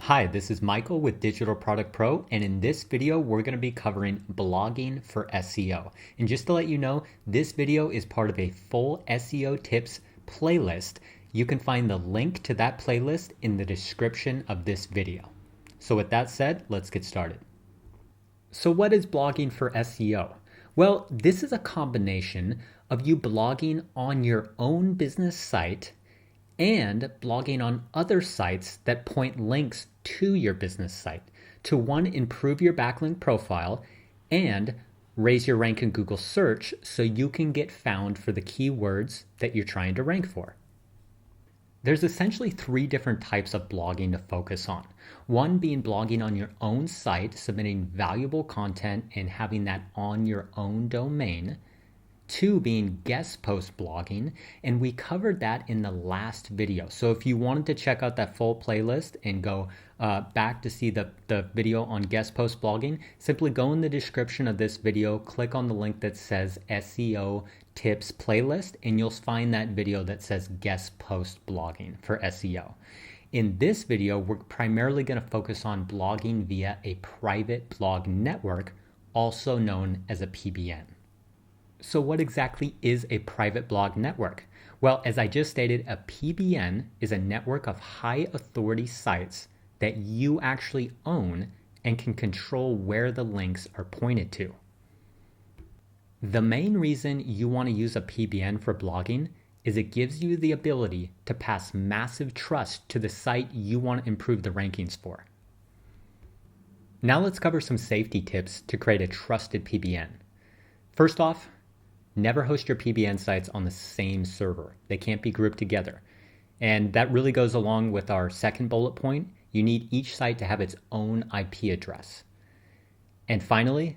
Hi, this is Michael with Digital Product Pro, and in this video, we're going to be covering blogging for SEO. And just to let you know, this video is part of a full SEO tips playlist. You can find the link to that playlist in the description of this video. So with that said, let's get started. So what is blogging for SEO? Well, this is a combination of you blogging on your own business site and blogging on other sites that point links to your business site to one, improve your backlink profile and raise your rank in Google search so you can get found for the keywords that you're trying to rank for. There's essentially three different types of blogging to focus on. One being blogging on your own site, submitting valuable content and having that on your own domain. Two being guest post blogging, and we covered that in the last video. So if you wanted to check out that full playlist and go back to see the video on guest post blogging, simply go in the description of this video, click on the link that says SEO tips playlist, and you'll find that video that says guest post blogging for SEO. In this video, we're primarily going to focus on blogging via a private blog network, also known as a PBN. So what exactly is a private blog network? Well, as I just stated, a PBN is a network of high authority sites that you actually own and can control where the links are pointed to. The main reason you want to use a PBN for blogging is it gives you the ability to pass massive trust to the site you want to improve the rankings for. Now let's cover some safety tips to create a trusted PBN. First off, never host your PBN sites on the same server. They can't be grouped together. And that really goes along with our second bullet point. You need each site to have its own IP address. And finally,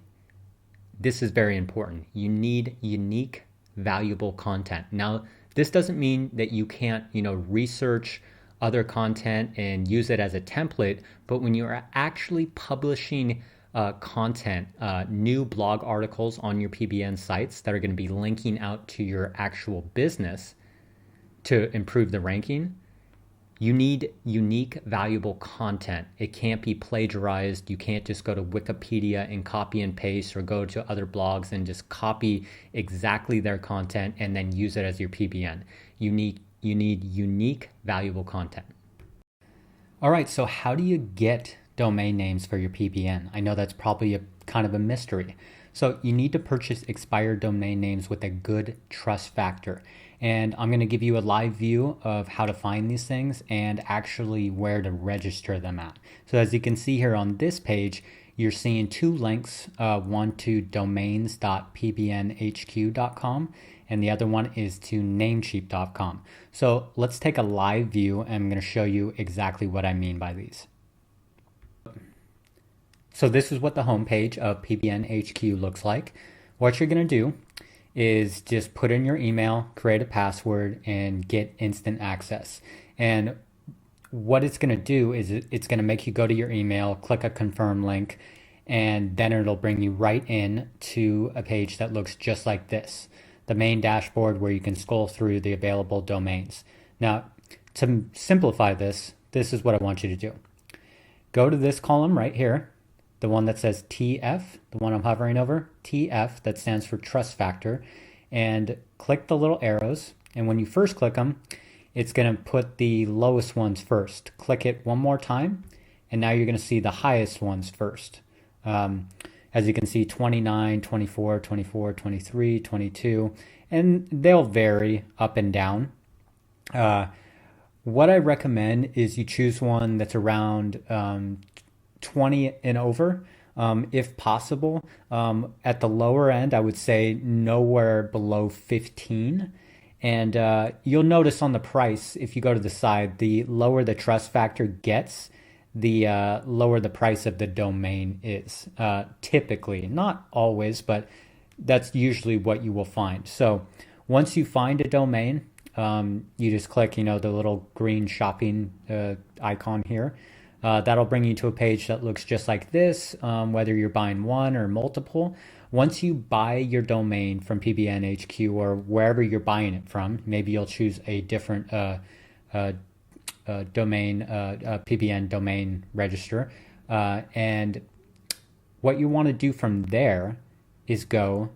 this is very important. You need unique, valuable content. Now, this doesn't mean that you can't, research other content and use it as a template, but when you're actually publishing content, new blog articles on your PBN sites that are going to be linking out to your actual business to improve the ranking, you need unique, valuable content. It can't be plagiarized. You can't just go to Wikipedia and copy and paste or go to other blogs and just copy exactly their content and then use it as your PBN. You need unique, valuable content. All right, so how do you get domain names for your PBN? I know that's probably kind of a mystery. So you need to purchase expired domain names with a good trust factor. And I'm going to give you a live view of how to find these things and actually where to register them at. So as you can see here on this page, you're seeing two links, one to domains.pbnhq.com and the other one is to namecheap.com. So let's take a live view and I'm going to show you exactly what I mean by these. So this is what the homepage of PBN HQ looks like. What you're going to do is just put in your email, create a password, and get instant access. And what it's going to do is it's going to make you go to your email, click a confirm link, and then it'll bring you right in to a page that looks just like this, the main dashboard where you can scroll through the available domains. Now, to simplify this is what I want you to do. Go to this column right here, the one that says TF, the one I'm hovering over, TF, that stands for trust factor, and click the little arrows. And when you first click them, it's going to put the lowest ones first. Click it one more time, and now you're going to see the highest ones first. As you can see, 29, 24, 24, 23, 22, and they'll vary up and down. What I recommend is you choose one that's around 20 and over, if possible. At the lower end, I would say nowhere below 15. And you'll notice on the price, if you go to the side, the lower the trust factor gets, the lower the price of the domain is. Typically, not always, but that's usually what you will find. So once you find a domain, you just click, the little green shopping icon here. That'll bring you to a page that looks just like this, whether you're buying one or multiple. Once you buy your domain from PBN HQ or wherever you're buying it from, maybe you'll choose a different PBN domain register. And what you want to do from there is go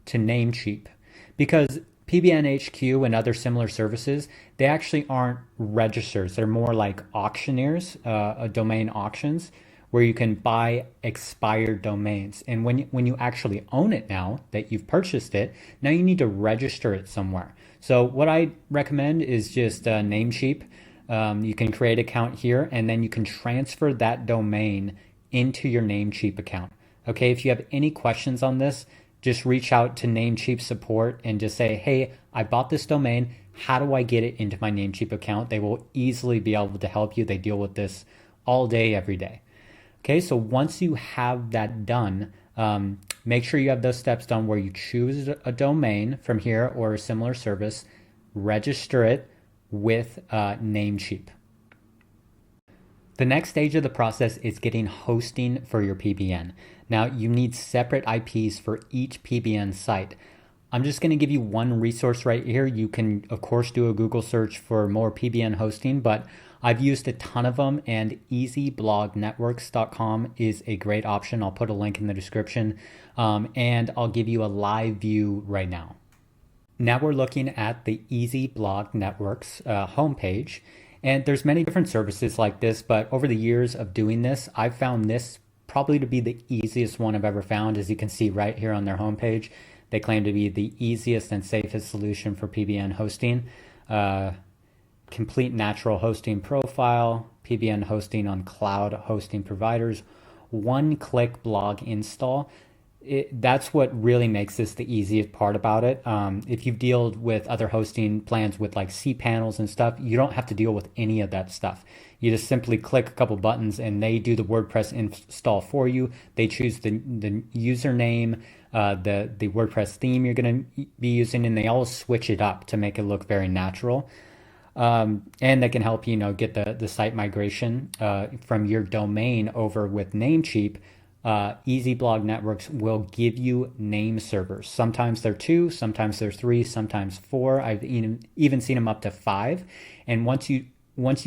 to Namecheap, because PBN HQ and other similar services, they actually aren't registers. They're more like auctioneers, domain auctions, where you can buy expired domains. And when you actually own it now that you've purchased it, now you need to register it somewhere. So what I recommend is just Namecheap. You can create an account here, and then you can transfer that domain into your Namecheap account. Okay, if you have any questions on this, just reach out to Namecheap support and just say, hey, I bought this domain. How do I get it into my Namecheap account? They will easily be able to help you. They deal with this all day, every day. Okay, so once you have that done, make sure you have those steps done where you choose a domain from here or a similar service, register it with Namecheap. The next stage of the process is getting hosting for your PBN. Now, you need separate IPs for each PBN site. I'm just going to give you one resource right here. You can, of course, do a Google search for more PBN hosting, but I've used a ton of them, and easyblognetworks.com is a great option. I'll put a link in the description, and I'll give you a live view right now. Now we're looking at the Easy Blog Networks homepage, and there's many different services like this, but over the years of doing this, I've found this probably to be the easiest one I've ever found. As you can see right here on their homepage, they claim to be the easiest and safest solution for PBN hosting. Complete natural hosting profile, PBN hosting on cloud hosting providers, one-click blog install. That's what really makes this the easiest part about it. If you've dealt with other hosting plans with like cPanels and stuff, you don't have to deal with any of that stuff. You just simply click a couple buttons and they do the WordPress install for you. They choose the username, the WordPress theme you're going to be using, and they all switch it up to make it look very natural. And they can help you get the site migration from your domain over with Namecheap. Easy Blog Networks will give you name servers. Sometimes they're 2, sometimes they're 3, sometimes 4. I've even seen them up to 5. And once you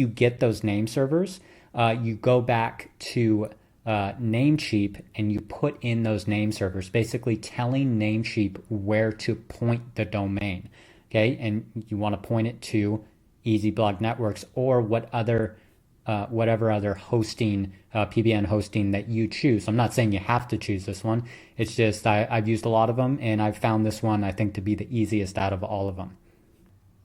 get those name servers, you go back to Namecheap and you put in those name servers, basically telling Namecheap where to point the domain. Okay, and you want to point it to Easy Blog Networks or whatever other hosting, PBN hosting that you choose. I'm not saying you have to choose this one. It's just I've used a lot of them, and I've found this one, I think, to be the easiest out of all of them.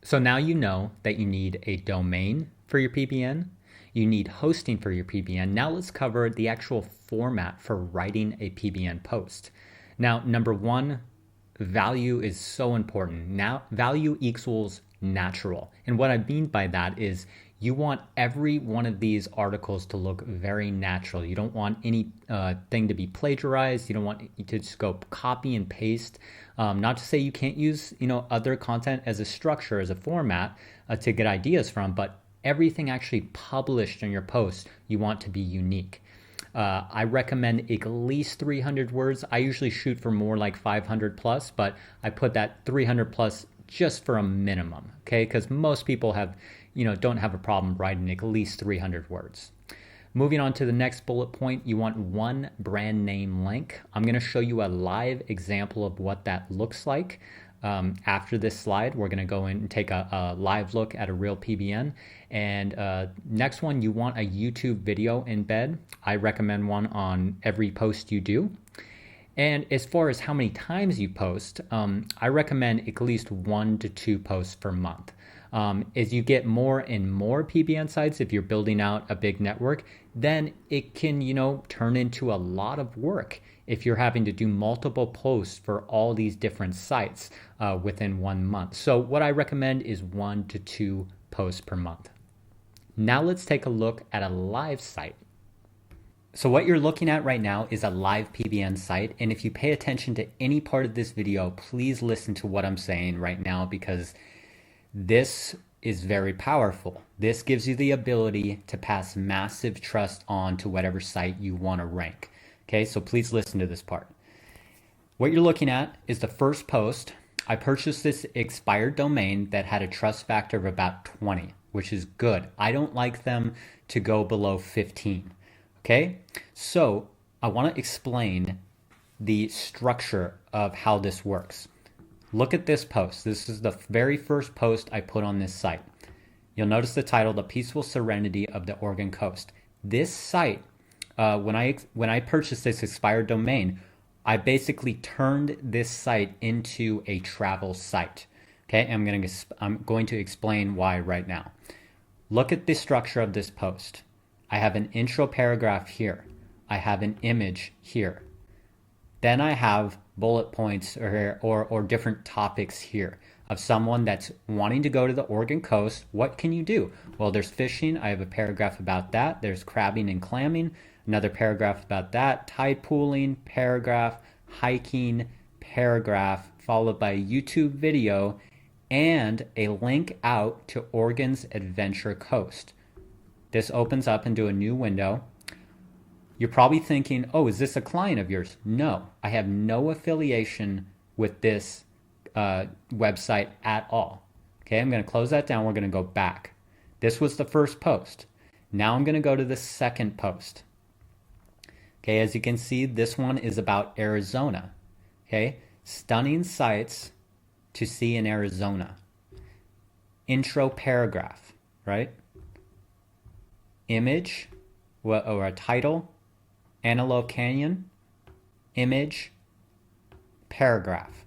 So now you know that you need a domain for your PBN. You need hosting for your PBN. Now let's cover the actual format for writing a PBN post. Now, number one, value is so important. Now, value equals natural. And what I mean by that is you want every one of these articles to look very natural. You don't want any thing to be plagiarized. You don't want to just go copy and paste. Not to say you can't use other content as a structure, as a format to get ideas from, but everything actually published in your post, you want to be unique. I recommend at least 300 words. I usually shoot for more like 500 plus, but I put that 300 plus just for a minimum, okay? Because most people don't have a problem writing at least 300 words. Moving on to the next bullet point, you want one brand name link. I'm going to show you a live example of what that looks like. After this slide, we're going to go in and take a live look at a real PBN. And next one, you want a YouTube video embed. I recommend one on every post you do. And as far as how many times you post, I recommend at least 1 to 2 posts per month. As you get more and more PBN sites, if you're building out a big network, then it can, turn into a lot of work if you're having to do multiple posts for all these different sites within 1 month. So what I recommend is 1 to 2 posts per month. Now let's take a look at a live site. So what you're looking at right now is a live PBN site. And if you pay attention to any part of this video, please listen to what I'm saying right now, because this is very powerful. This gives you the ability to pass massive trust on to whatever site you want to rank. Okay, so please listen to this part. What you're looking at is the first post. I purchased this expired domain that had a trust factor of about 20. which is good. I don't like them to go below 15. Okay, so I want to explain the structure of how this works. Look at this post. This is the very first post I put on this site. You'll notice the title, The Peaceful Serenity of the Oregon Coast. This site, when I purchased this expired domain, I basically turned this site into a travel site. Okay, I'm going to explain why right now. Look at the structure of this post. I have an intro paragraph here. I have an image here. Then I have bullet points or different topics here of someone that's wanting to go to the Oregon coast. What can you do? Well, there's fishing. I have a paragraph about that. There's crabbing and clamming. Another paragraph about that. Tide pooling, paragraph, hiking, paragraph, followed by a YouTube video and a link out to Oregon's Adventure Coast. This opens up into a new window. You're probably thinking, oh, is this a client of yours? No, I have no affiliation with this website at all. Okay, I'm going to close that down. We're going to go back. This was the first post. Now I'm going to go to the second post. Okay, as you can see, this one is about Arizona. Okay, stunning sights to see in Arizona. Intro paragraph, right? Image or a title, Antelope Canyon, image, paragraph.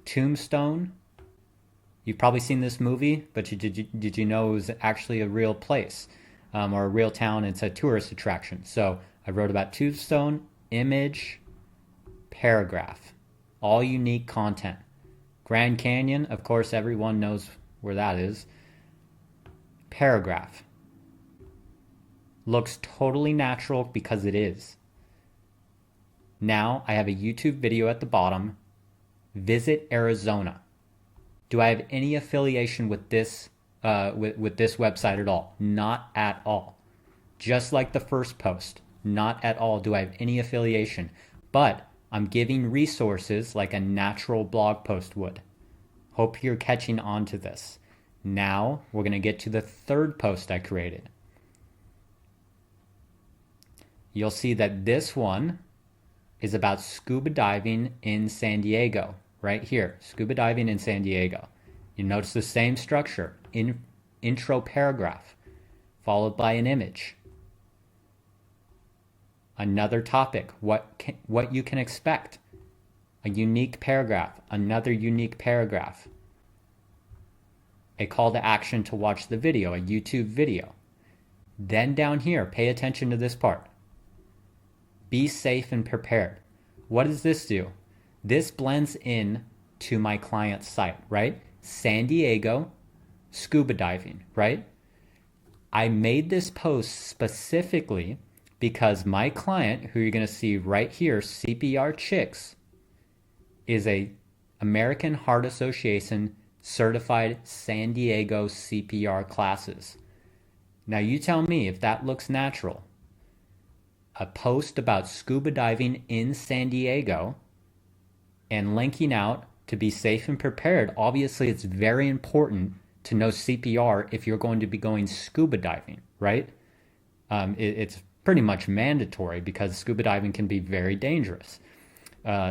Tombstone. You've probably seen this movie, but did you know it was actually a real place or a real town? It's a tourist attraction. So I wrote about Tombstone, image, paragraph. All unique content. Grand Canyon, of course, everyone knows where that is. Paragraph. Looks totally natural because it is. Now I have a YouTube video at the bottom. Visit Arizona. Do I have any affiliation with this with this website at all? Not at all. Just like the first post, not at all do I have any affiliation. But I'm giving resources like a natural blog post would. Hope you're catching on to this. Now we're going to get to the third post I created. You'll see that this one is about scuba diving in San Diego, right here, scuba diving in San Diego. You notice the same structure, intro paragraph, followed by an image. Another topic, what you can expect. A unique paragraph, another unique paragraph. A call to action to watch the video, a YouTube video. Then down here, pay attention to this part. Be safe and prepared. What does this do? This blends in to my client's site, right? San Diego, scuba diving, right? I made this post specifically because my client, who you're going to see right here, CPR Chicks, is a American Heart Association certified San Diego CPR classes. Now you tell me if that looks natural. A post about scuba diving in San Diego and linking out to be safe and prepared. Obviously, it's very important to know CPR if you're going to be going scuba diving, right? It's pretty much mandatory because scuba diving can be very dangerous.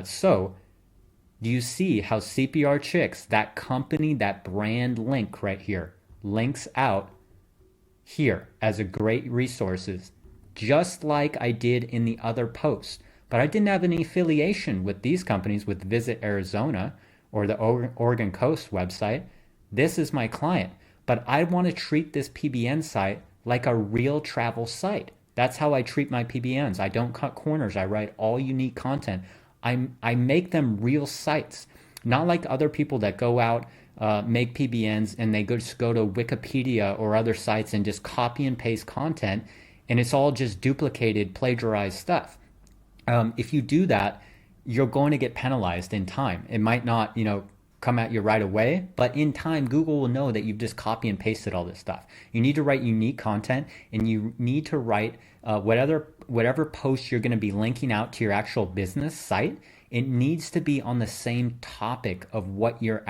So do you see how CPR Chicks, that company, that brand link right here, links out here as a great resources, just like I did in the other post. But I didn't have any affiliation with these companies, with Visit Arizona or the Oregon Coast website. This is my client. But I want to treat this PBN site like a real travel site. That's how I treat my PBNs. I don't cut corners. I write all unique content. I make them real sites, not like other people that go out, make PBNs, and they just go to Wikipedia or other sites and just copy and paste content, and it's all just duplicated, plagiarized stuff. If you do that, you're going to get penalized in time. It might not, come at you right away, but in time, Google will know that you've just copy and pasted all this stuff. You need to write unique content, and you need to write whatever post you're going to be linking out to your actual business site. it needs to be on the same topic of what your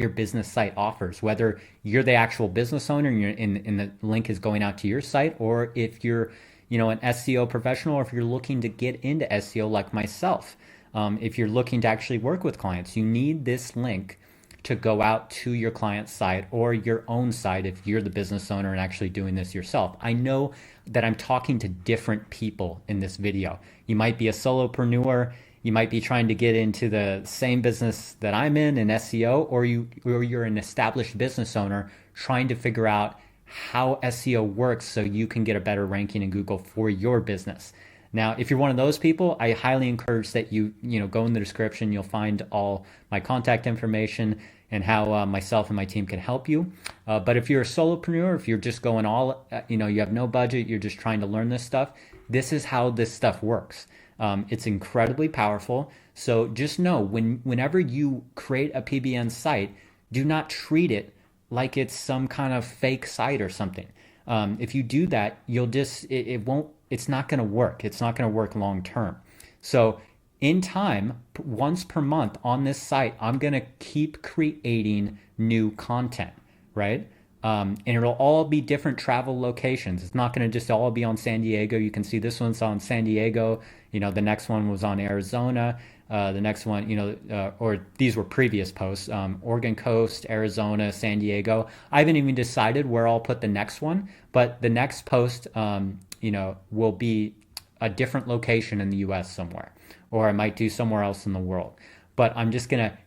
business site offers, whether you're the actual business owner and the link is going out to your site, or if you're, an SEO professional, or if you're looking to get into SEO like myself. If you're looking to actually work with clients, you need this link to go out to your client's site or your own site if you're the business owner and actually doing this yourself. I know that I'm talking to different people in this video. You might be a solopreneur, you might be trying to get into the same business that I'm in SEO, or you're an established business owner trying to figure out how SEO works so you can get a better ranking in Google for your business. Now, if you're one of those people, I highly encourage that you go in the description. You'll find all my contact information and how myself and my team can help you. But if you're a solopreneur, if you're just going all, you have no budget, you're just trying to learn this stuff, this is how this stuff works. It's incredibly powerful. So just know whenever you create a PBN site, do not treat it like it's some kind of fake site or something. If you do that, it's not going to work. It's not going to work long term. So in time, once per month on this site, I'm going to keep creating new content, right? And it'll all be different travel locations. It's not going to just all be on San Diego. You can see this one's on San Diego. The next one was on Arizona. The next one, or these were previous posts, Oregon Coast, Arizona, San Diego. I haven't even decided where I'll put the next one, but the next post, will be a different location in the US somewhere, or I might do somewhere else in the world. But I'm just going to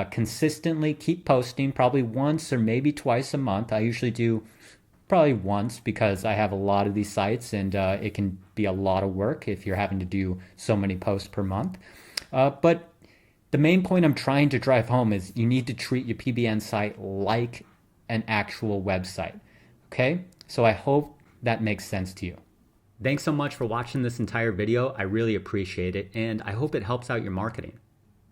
consistently keep posting, probably once or maybe twice a month. I usually do probably once because I have a lot of these sites, and it can be a lot of work if you're having to do so many posts per month. But the main point I'm trying to drive home is you need to treat your PBN site like an actual website. Okay? So I hope that makes sense to you. Thanks so much for watching this entire video. I really appreciate it, and I hope it helps out your marketing.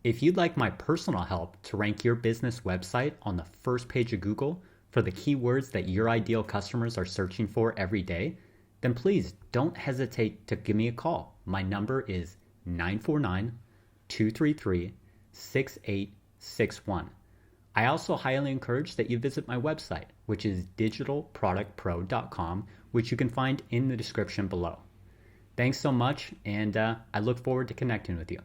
If you'd like my personal help to rank your business website on the first page of Google for the keywords that your ideal customers are searching for every day, then please don't hesitate to give me a call. My number is 949-233-6861. I also highly encourage that you visit my website, which is digitalproductpro.com, which you can find in the description below. Thanks so much, and I look forward to connecting with you.